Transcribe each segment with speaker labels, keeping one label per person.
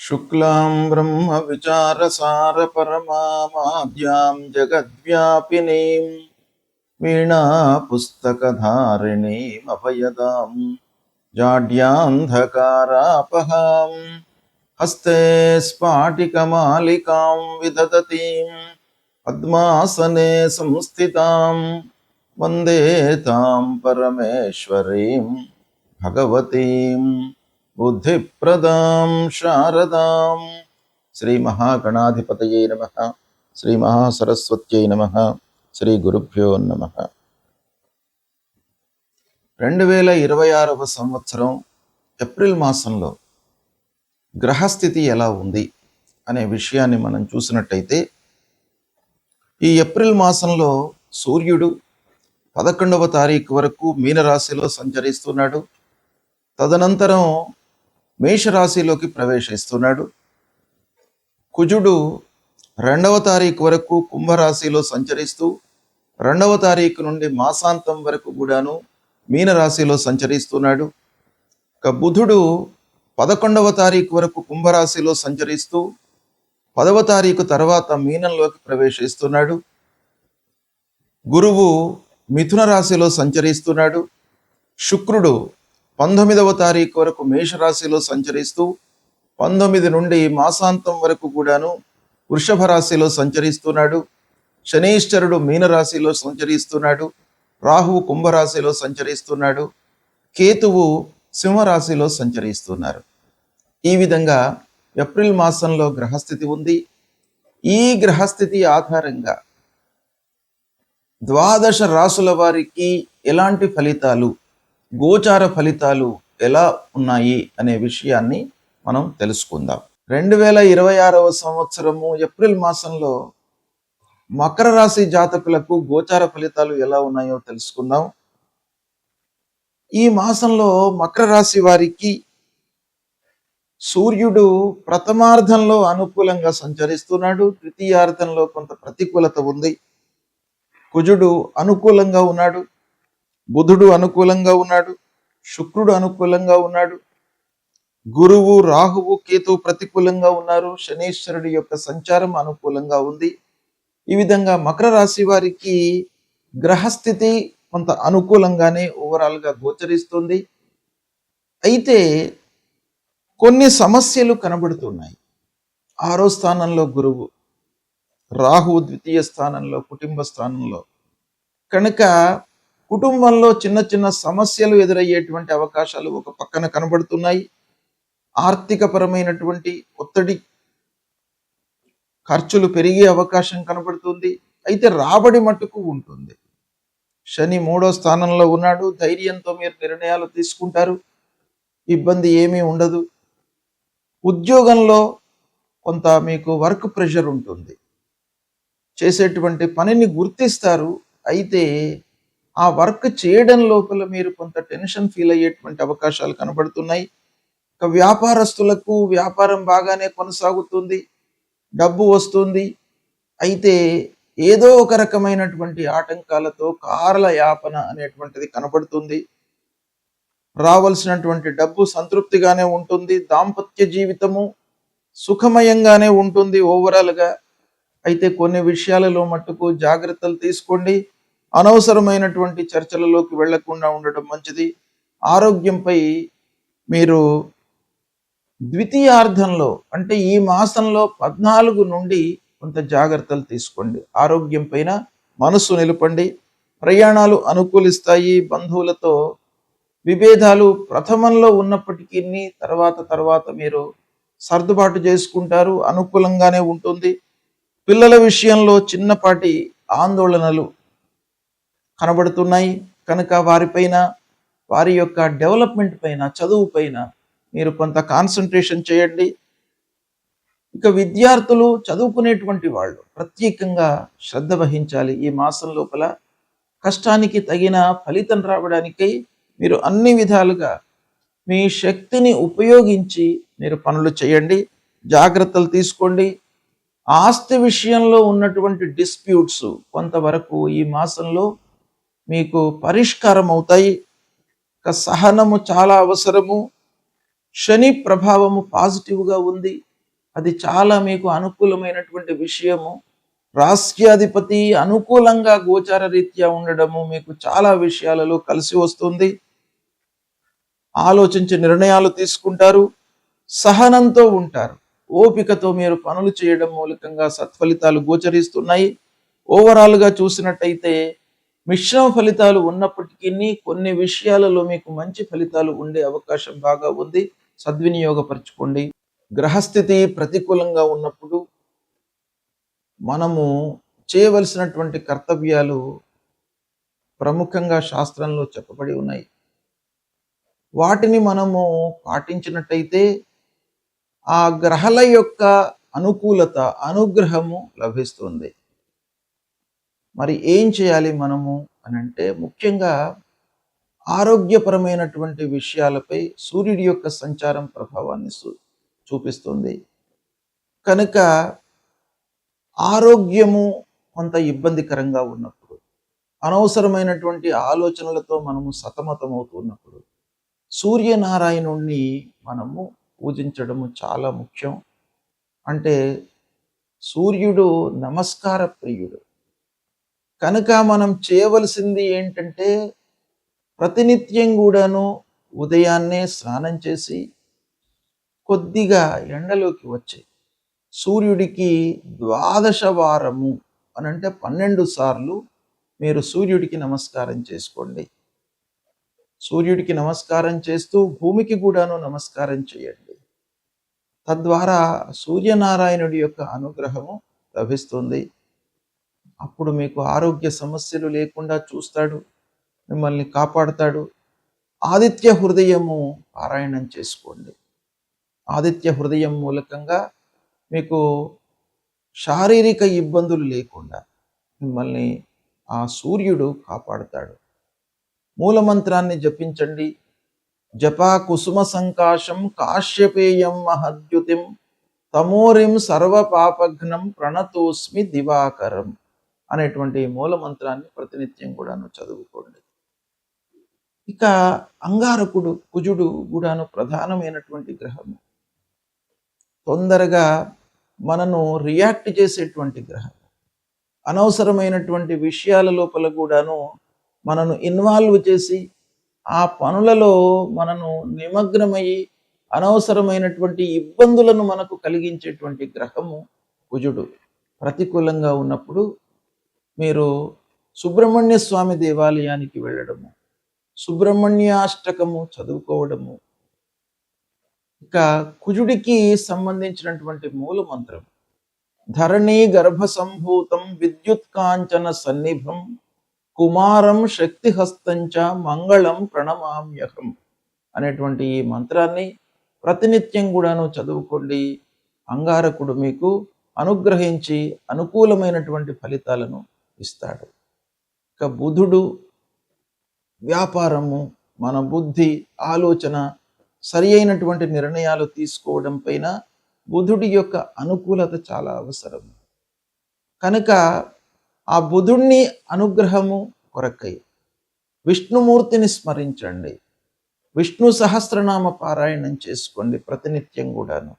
Speaker 1: शुक्लां ब्रह्मविचारसारपरमामाद्यां जगद्व्यापिनीं वीणापुस्तकधारिणीमभयदां जाड्यान्धकारापहां हस्ते स्फाटिकमालिकां विदधतीं पद्मासने संस्थितां वन्दे तां परमेश्वरीं भगवतीं बुद्धिप्रदां शारदां శ్రీ మహాగణాధిపతయే నమః. శ్రీ మహాసరస్వత్యై నమః. శ్రీ గురుభ్యో నమః. 2026వ సంవత్సరం ఏప్రిల్ మాసంలో గ్రహస్థితి ఎలా ఉంది అనే విషయాన్ని మనం చూసినట్టయితే, ఈ ఏప్రిల్ మాసంలో సూర్యుడు 11వ తారీఖు వరకు మీనరాశిలో సంచరిస్తున్నాడు. తదనంతరం మేషరాశిలోకి ప్రవేశిస్తున్నాడు. కుజుడు 2వ తారీఖు వరకు కుంభరాశిలో సంచరిస్తూ 2వ తారీఖు నుండి మాసాంతం వరకు కూడాను మీనరాశిలో సంచరిస్తున్నాడు. ఇక బుధుడు 11వ తారీఖు వరకు కుంభరాశిలో సంచరిస్తూ 10వ తారీఖు తర్వాత మీనంలోకి ప్రవేశిస్తున్నాడు. గురువు మిథున రాశిలో సంచరిస్తున్నాడు. శుక్రుడు 19వ తారీఖు వరకు మేషరాశిలో సంచరిస్తూ 19 నుండి మాసాంతం వరకు కూడాను వృషభ రాశిలో సంచరిస్తున్నాడు. శనీశ్వరుడు మీనరాశిలో సంచరిస్తున్నాడు. రాహువు కుంభరాశిలో సంచరిస్తున్నాడు. కేతువు సింహరాశిలో సంచరిస్తున్నారు. ఈ విధంగా ఏప్రిల్ మాసంలో గ్రహస్థితి ఉంది. ఈ గ్రహస్థితి ఆధారంగా 12 రాసుల వారికి ఎలాంటి ఫలితాలు, గోచార ఫలితాలు ఎలా ఉన్నాయి అనే విషయాన్ని మనం తెలుసుకుందాం. 2026వ సంవత్సరము ఏప్రిల్ మాసంలో మకర రాశి జాతకులకు గోచార ఫలితాలు ఎలా ఉన్నాయో తెలుసుకుందాం. ఈ మాసంలో మకర రాశి వారికి సూర్యుడు ప్రథమార్థంలో అనుకూలంగా సంచరిస్తున్నాడు. ద్వితీయార్థంలో కొంత ప్రతికూలత ఉంది. కుజుడు అనుకూలంగా ఉన్నాడు. బుధుడు అనుకూలంగా ఉన్నాడు. శుక్రుడు అనుకూలంగా ఉన్నాడు. గురువు, రాహువు, కేతువు ప్రతికూలంగా ఉన్నారు. శనీశ్వరుడి యొక్క సంచారం అనుకూలంగా ఉంది. ఈ విధంగా మకర రాశి వారికి గ్రహస్థితి కొంత అనుకూలంగానే ఓవరాల్గా గోచరిస్తుంది. అయితే కొన్ని సమస్యలు కనబడుతున్నాయి. 6వ స్థానంలో గురువు, రాహువు ద్వితీయ స్థానంలో, కుటుంబ స్థానంలో. కనుక కుటుంబంలో చిన్న చిన్న సమస్యలు ఎదురయ్యేటువంటి అవకాశాలు ఒక పక్కన కనబడుతున్నాయి. ఆర్థికపరమైనటువంటి ఒత్తిడి, ఖర్చులు పెరిగే అవకాశం కనబడుతుంది. అయితే రాబడి మట్టుకు ఉంటుంది. శని 3వ స్థానంలో ఉన్నాడు. ధైర్యంతో మీరు నిర్ణయాలు తీసుకుంటారు. ఇబ్బంది ఏమీ ఉండదు. ఉద్యోగంలో కొంత మీకు వర్క్ ప్రెషర్ ఉంటుంది. చేసేటువంటి పనిని గుర్తిస్తారు. అయితే ఆ వర్క్ చేయడం లోపల మీరు కొంత టెన్షన్ ఫీల్ అయ్యేటువంటి అవకాశాలు కనబడుతున్నాయి. ఇక వ్యాపారస్తులకు వ్యాపారం బాగానే కొనసాగుతుంది, డబ్బు వస్తుంది. అయితే ఏదో ఒక రకమైనటువంటి ఆటంకాలతో కార్ల యాపన అనేటువంటిది కనబడుతుంది. రావాల్సినటువంటి డబ్బు సంతృప్తిగానే ఉంటుంది. దాంపత్య జీవితము సుఖమయంగానే ఉంటుంది ఓవరాల్గా. అయితే కొన్ని విషయాలలో మట్టుకు జాగ్రత్తలు తీసుకోండి. అనవసరమైనటువంటి చర్చలలోకి వెళ్లకుండా ఉండడం మంచిది. ఆరోగ్యంపై మీరు ద్వితీయార్థంలో అంటే ఈ మాసంలో 14 నుండి కొంత జాగ్రత్తలు తీసుకోండి. ఆరోగ్యం పైన మనస్సు నిలపండి. ప్రయాణాలు అనుకూలిస్తాయి. బంధువులతో విభేదాలు ప్రథమంలో ఉన్నప్పటికీ తర్వాత మీరు సర్దుబాటు చేసుకుంటారు. అనుకూలంగానే ఉంటుంది. పిల్లల విషయంలో చిన్నపాటి ఆందోళనలు కనబడుతున్నాయి. కనుక వారిపైన, వారి యొక్క డెవలప్మెంట్ పైన, చదువు పైన మీరు కొంత కాన్సన్ట్రేషన్ చేయండి. ఇక విద్యార్థులు, చదువుకునేటువంటి వాళ్ళు ప్రత్యేకంగా శ్రద్ధ వహించాలి. ఈ మాసం లోపల కష్టానికి తగిన ఫలితం రావడానికై మీరు అన్ని విధాలుగా మీ శక్తిని ఉపయోగించి మీరు పనులు చేయండి. జాగ్రత్తలు తీసుకోండి. ఆస్తి విషయంలో ఉన్నటువంటి డిస్ప్యూట్స్ కొంతవరకు ఈ మాసంలో మీకు పరిష్కారం అవుతాయి. సహనము చాలా అవసరము. శని ప్రభావము పాజిటివ్గా ఉంది. అది చాలా మీకు అనుకూలమైనటువంటి విషయము. రాస్యాధిపతి అనుకూలంగా గోచార రీత్యా ఉండడము మీకు చాలా విషయాలలో కలిసి వస్తుంది. ఆలోచించి నిర్ణయాలు తీసుకుంటారు, సహనంతో ఉంటారు, ఓపికతో మీరు పనులు చేయడం మూలకంగా సత్ఫలితాలు గోచరిస్తున్నాయి. ఓవరాల్గా చూసినట్టయితే మిశ్రమ ఫలితాలు ఉన్నప్పటికీ కొన్ని విషయాలలో మీకు మంచి ఫలితాలు ఉండే అవకాశం బాగా ఉంది. సద్వినియోగపరచుకోండి. గ్రహస్థితి ప్రతికూలంగా ఉన్నప్పుడు మనము చేయవలసినటువంటి కర్తవ్యాలు ప్రముఖంగా శాస్త్రంలో చెప్పబడి ఉన్నాయి. వాటిని మనము పాటించినట్టయితే ఆ గ్రహాల యొక్క అనుకూలత, అనుగ్రహము లభిస్తుంది. మరి ఏం చేయాలి మనము అని అంటే, ముఖ్యంగా ఆరోగ్యపరమైనటువంటి విషయాలపై సూర్యుడి యొక్క సంచారం ప్రభావాన్ని చూపిస్తుంది కనుక ఆరోగ్యము కొంత ఇబ్బందికరంగా ఉన్నప్పుడు, అనవసరమైనటువంటి ఆలోచనలతో మనము సతమతమవుతున్నప్పుడు సూర్యనారాయణుణ్ణి మనము పూజించడము చాలా ముఖ్యం. అంటే సూర్యుడు నమస్కార ప్రియుడు కనుక మనం చేయవలసింది ఏంటంటే, ప్రతినిత్యం కూడాను ఉదయాన్నే స్నానం చేసి కొద్దిగా ఎండలోకి వచ్చి సూర్యుడికి 12 వారము అని అంటే 12 సార్లు మీరు సూర్యుడికి నమస్కారం చేసుకోండి. సూర్యుడికి నమస్కారం చేస్తూ భూమికి కూడాను నమస్కారం చేయండి. తద్వారా సూర్యనారాయణుడి యొక్క అనుగ్రహము లభిస్తుంది. అప్పుడు మీకు ఆరోగ్య సమస్యలు లేకుండా చూస్తాడు, మిమ్మల్ని కాపాడుతాడు. ఆదిత్య హృదయము పారాయణం చేసుకోండి. ఆదిత్య హృదయం మూలకంగా మీకు శారీరక ఇబ్బందులు లేకుండా మిమ్మల్ని ఆ సూర్యుడు కాపాడుతాడు. మూలమంత్రాన్ని జపించండి. జపా కుసుమ సంకాశం కాశ్యపేయం మహద్యుతిం తమోరిం సర్వపాపఘ్నం ప్రణతోస్మి దివాకరం అనేటువంటి మూలమంత్రాన్ని ప్రతినిత్యం కూడాను చదువుకోండి. ఇక అంగారకుడు, కుజుడు కూడాను ప్రధానమైనటువంటి గ్రహము. తొందరగా మనను రియాక్ట్ చేసేటువంటి గ్రహం. అనవసరమైనటువంటి విషయాల లోపల కూడాను మనను ఇన్వాల్వ్ చేసి ఆ పనులలో మనను నిమగ్నమయ్యి అనవసరమైనటువంటి ఇబ్బందులను మనకు కలిగించేటువంటి గ్రహము కుజుడు. ప్రతికూలంగా ఉన్నప్పుడు మీరు సుబ్రహ్మణ్య స్వామి దేవాలయానికి వెళ్ళడము, సుబ్రహ్మణ్యాష్టకము చదువుకోవడము. ఇక కుజుడికి సంబంధించినటువంటి మూల మంత్రం ధరణి గర్భ సంభూతం విద్యుత్కాంచన సన్నిభం కుమారం శక్తిహస్తంచ మంగళం ప్రణమామ్యహం అనేటువంటి ఈ మంత్రాన్ని ప్రతినిత్యం కూడాను చదువుకోండి. అంగారకుడు మీకు అనుగ్రహించి అనుకూలమైనటువంటి ఫలితాలను ఇస్తాడు. ఇక బుధుడు వ్యాపారము, మన బుద్ధి, ఆలోచన, సరి అయినటువంటి నిర్ణయాలు తీసుకోవడం పైన బుధుడి యొక్క అనుకూలత చాలా అవసరం. కనుక ఆ బుధుణ్ణి అనుగ్రహము కొరకై విష్ణుమూర్తిని స్మరించండి. విష్ణు సహస్రనామ పారాయణం చేసుకోండి ప్రతినిత్యం కూడాను.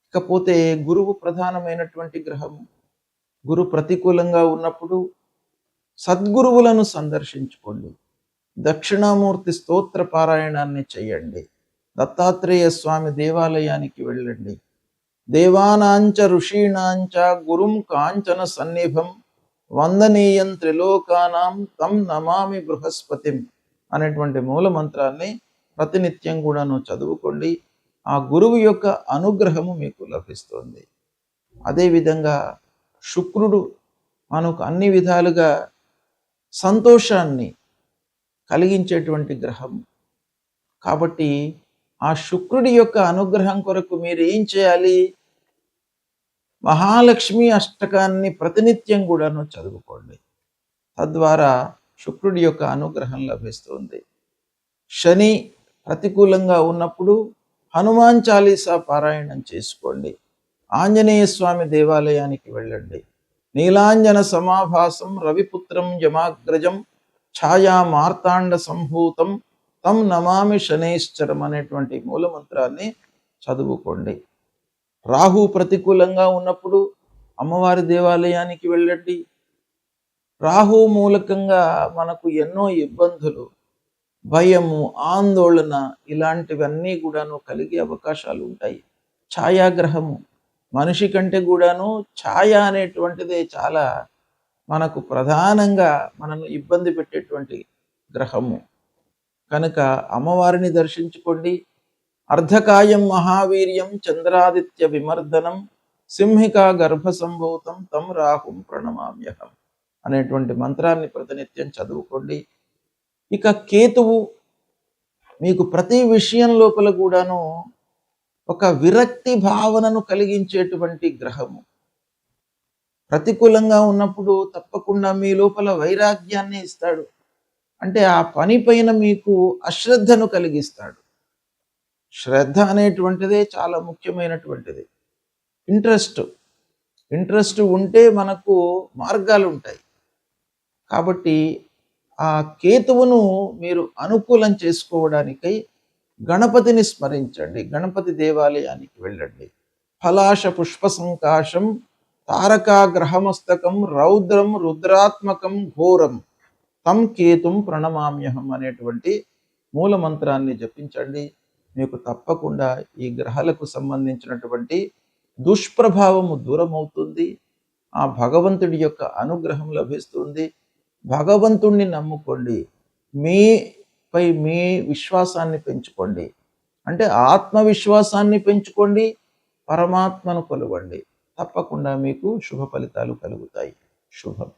Speaker 1: ఇకపోతే గురువు ప్రధానమైనటువంటి గ్రహము. గురు ప్రతికూలంగా ఉన్నప్పుడు సద్గురువులను సందర్శించుకోండి. దక్షిణామూర్తి స్తోత్ర పారాయణాన్ని చేయండి. దత్తాత్రేయ స్వామి దేవాలయానికి వెళ్ళండి. దేవానాంచ ఋషీణాంచ గురుం కాంచన సన్నిభం వందనీయం త్రిలోకానాం తం నమామి బృహస్పతిం అనేటువంటి మూల మంత్రాన్ని ప్రతినిత్యం కూడాను చదువుకోండి. ఆ గురువు యొక్క అనుగ్రహము మీకు లభిస్తుంది. అదేవిధంగా శుక్రుడు మనకు అన్ని విధాలుగా సంతోషాన్ని కలిగించేటువంటి గ్రహం. కాబట్టి ఆ శుక్రుడి యొక్క అనుగ్రహం కొరకు మీరు ఏం చేయాలి? మహాలక్ష్మి అష్టకాన్ని ప్రతినిత్యం కూడాను చదువుకోండి. తద్వారా శుక్రుడి యొక్క అనుగ్రహం లభిస్తుంది. శని ప్రతికూలంగా ఉన్నప్పుడు హనుమాన్ చాలీసా పారాయణం చేసుకోండి. ఆంజనేయ స్వామి దేవాలయానికి వెళ్ళండి. నీలాంజన సమాభాసం రవిపుత్రం యమాగ్రజం ఛాయా మార్తాండ సంభూతం తం నమామి శనేశ్వరం అనేటువంటి మూలమంత్రాన్ని చదువుకోండి. రాహు ప్రతికూలంగా ఉన్నప్పుడు అమ్మవారి దేవాలయానికి వెళ్ళండి. రాహు మూలకంగా మనకు ఎన్నో ఇబ్బందులు, భయము, ఆందోళన ఇలాంటివన్నీ కూడాను కలిగే అవకాశాలు ఉంటాయి. ఛాయాగ్రహము మనిషి కంటే కూడాను ఛాయ అనేటువంటిదే చాలా మనకు ప్రధానంగా మనను ఇబ్బంది పెట్టేటువంటి గ్రహము. కనుక అమ్మవారిని దర్శించుకోండి. అర్ధకాయం మహావీర్యం చంద్రాదిత్య విమర్దనం సింహికా గర్భ సంభూతం తం రాహుం ప్రణమామ్యహం అనేటువంటి మంత్రాన్ని ప్రతినిత్యం చదువుకోండి. ఇక కేతువు మీకు ప్రతి విషయం లోపల కూడాను ఒక విరక్తి భావనను కలిగించేటువంటి గ్రహము. ప్రతికూలంగా ఉన్నప్పుడు తప్పకుండా మీ లోపల వైరాగ్యాన్ని ఇస్తాడు. అంటే ఆ పని పైన మీకు అశ్రద్ధను కలిగిస్తాడు. శ్రద్ధ అనేటువంటిదే చాలా ముఖ్యమైనటువంటిది. ఇంట్రెస్ట్ ఉంటే మనకు మార్గాలు ఉంటాయి. కాబట్టి ఆ కేతువును మీరు అనుకూలం చేసుకోవడానికై గణపతిని స్మరించండి. గణపతి దేవాలయానికి వెళ్ళండి. ఫలాశ పుష్ప సంకాశం తారకాగ్రహమస్తకం రౌద్రం రుద్రాత్మకం ఘోరం తం కేతుం ప్రణమామ్యహం అనేటువంటి మూల మంత్రాన్ని జపించండి. మీకు తప్పకుండా ఈ గ్రహాలకు సంబంధించినటువంటి దుష్ప్రభావము దూరమవుతుంది. ఆ భగవంతుడి యొక్క అనుగ్రహం లభిస్తుంది. భగవంతుణ్ణి నమ్ముకోండి. మీపై మీ విశ్వాసాన్ని పెంచుకోండి. అంటే ఆత్మవిశ్వాసాన్ని పెంచుకోండి, పరమాత్మను కొలవండి. తప్పకుండా మీకు శుభ ఫలితాలు కలుగుతాయి. శుభం.